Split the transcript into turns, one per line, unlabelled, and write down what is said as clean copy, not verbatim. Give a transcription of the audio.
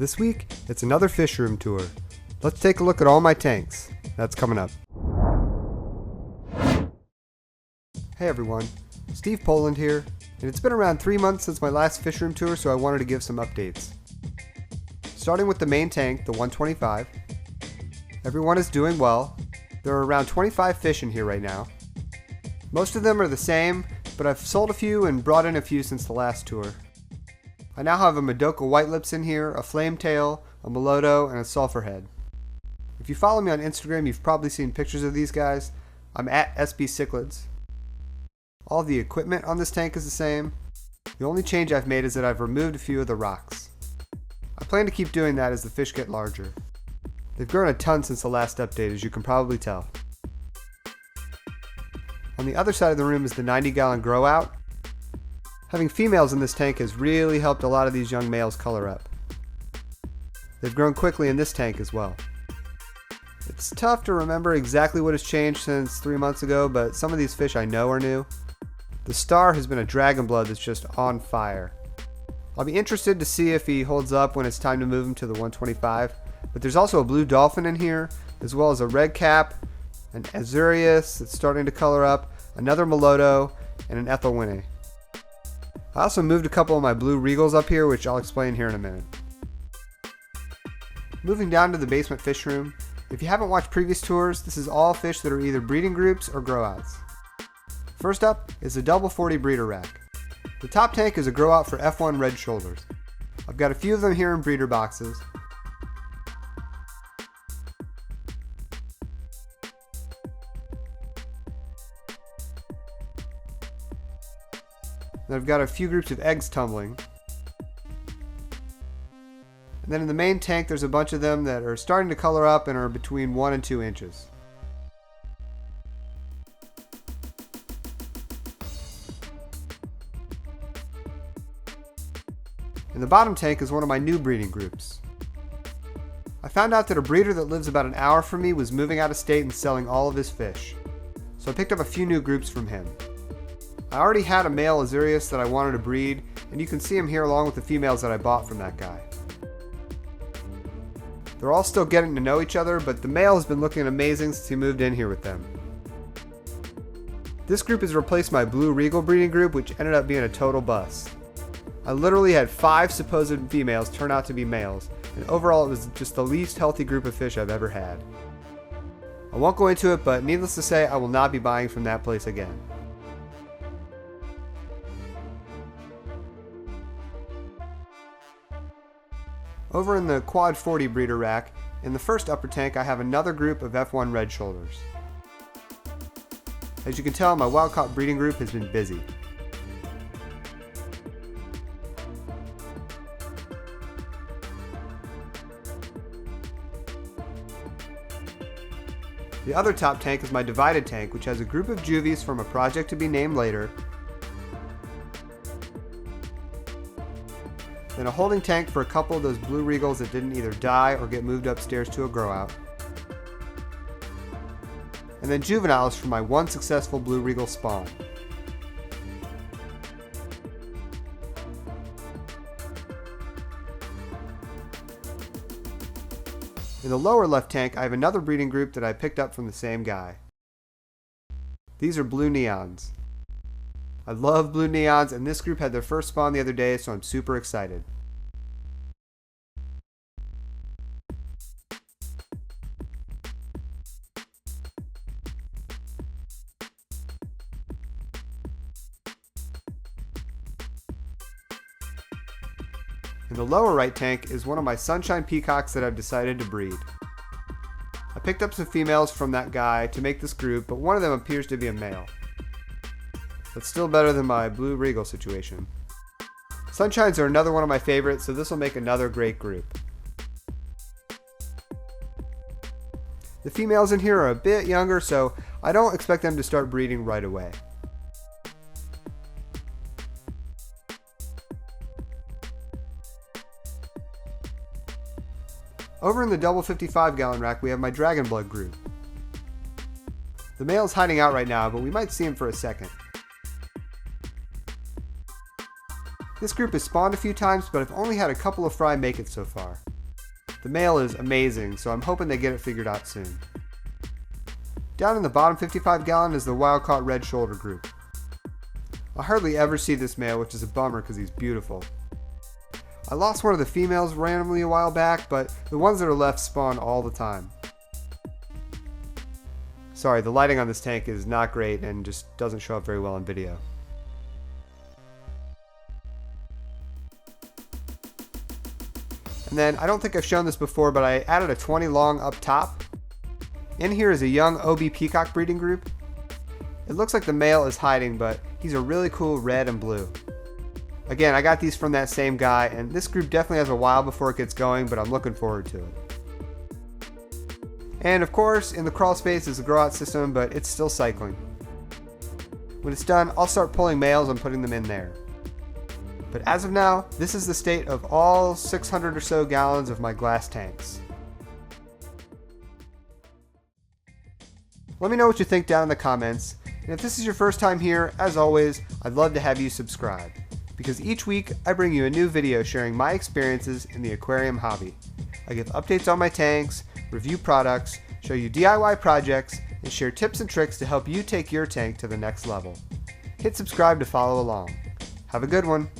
This week, it's another Fishroom Tour. Let's take a look at all my tanks. That's coming up. Hey everyone, Steve Poland here, and it's been around 3 months since my last Fishroom Tour, so I wanted to give some updates. Starting with the main tank, the 125. Everyone is doing well. There are around 25 fish in here right now. Most of them are the same, but I've sold a few and brought in a few since the last tour. I now have a Madoka white lips in here, a flame tail, a Melodo, and a sulfur head. If you follow me on Instagram, you've probably seen pictures of these guys. I'm at SB Cichlids. All the equipment on this tank is the same. The only change I've made is that I've removed a few of the rocks. I plan to keep doing that as the fish get larger. They've grown a ton since the last update, as you can probably tell. On the other side of the room is the 90-gallon grow out. Having females in this tank has really helped a lot of these young males color up. They've grown quickly in this tank as well. It's tough to remember exactly what has changed since 3 months ago, but some of these fish I know are new. The star has been a dragon blood that's just on fire. I'll be interested to see if he holds up when it's time to move him to the 125, but there's also a blue dolphin in here, as well as a red cap, an Azurius that's starting to color up, another Melodo, and an Ethelwine. I also moved a couple of my blue regals up here, which I'll explain here in a minute. Moving down to the basement fish room, if you haven't watched previous tours, this is all fish that are either breeding groups or growouts. First up is the double 40 breeder rack. The top tank is a growout for F1 red shoulders. I've got a few of them here in breeder boxes. And I've got a few groups of eggs tumbling. And then in the main tank there's a bunch of them that are starting to color up and are between 1 and 2 inches. In the bottom tank is one of my new breeding groups. I found out that a breeder that lives about an hour from me was moving out of state and selling all of his fish. So I picked up a few new groups from him. I already had a male Azurius that I wanted to breed, and you can see him here along with the females that I bought from that guy. They're all still getting to know each other, but the male has been looking amazing since he moved in here with them. This group has replaced my blue regal breeding group, which ended up being a total bust. I literally had 5 supposed females turn out to be males, and overall it was just the least healthy group of fish I've ever had. I won't go into it, but needless to say, I will not be buying from that place again. Over in the quad 40 breeder rack, in the first upper tank I have another group of F1 red shoulders. As you can tell, my wild caught breeding group has been busy. The other top tank is my divided tank, which has a group of juvies from a project to be named later, then a holding tank for a couple of those blue regals that didn't either die or get moved upstairs to a growout, and then juveniles for my one successful blue regal spawn. In the lower left tank, I have another breeding group that I picked up from the same guy. These are blue neons. I love blue neons, and this group had their first spawn the other day, so I'm super excited. In the lower right tank is one of my sunshine peacocks that I've decided to breed. I picked up some females from that guy to make this group, but one of them appears to be a male. That's still better than my blue regal situation. Sunshines are another one of my favorites, so this will make another great group. The females in here are a bit younger, so I don't expect them to start breeding right away. Over in the double 55-gallon rack, we have my dragon blood group. The male's hiding out right now, but we might see him for a second. This group has spawned a few times, but I've only had a couple of fry make it so far. The male is amazing, so I'm hoping they get it figured out soon. Down in the bottom 55 gallon is the wild-caught red shoulder group. I hardly ever see this male, which is a bummer because he's beautiful. I lost one of the females randomly a while back, but the ones that are left spawn all the time. Sorry, the lighting on this tank is not great and just doesn't show up very well in video. And then, I don't think I've shown this before, but I added a 20 long up top. In here is a young OB peacock breeding group. It looks like the male is hiding, but he's a really cool red and blue. Again, I got these from that same guy, and this group definitely has a while before it gets going, but I'm looking forward to it. And of course, in the crawl space is a grow out system, but it's still cycling. When it's done, I'll start pulling males and putting them in there. But as of now, this is the state of all 600 or so gallons of my glass tanks. Let me know what you think down in the comments, and if this is your first time here, as always, I'd love to have you subscribe, because each week I bring you a new video sharing my experiences in the aquarium hobby. I give updates on my tanks, review products, show you DIY projects, and share tips and tricks to help you take your tank to the next level. Hit subscribe to follow along. Have a good one.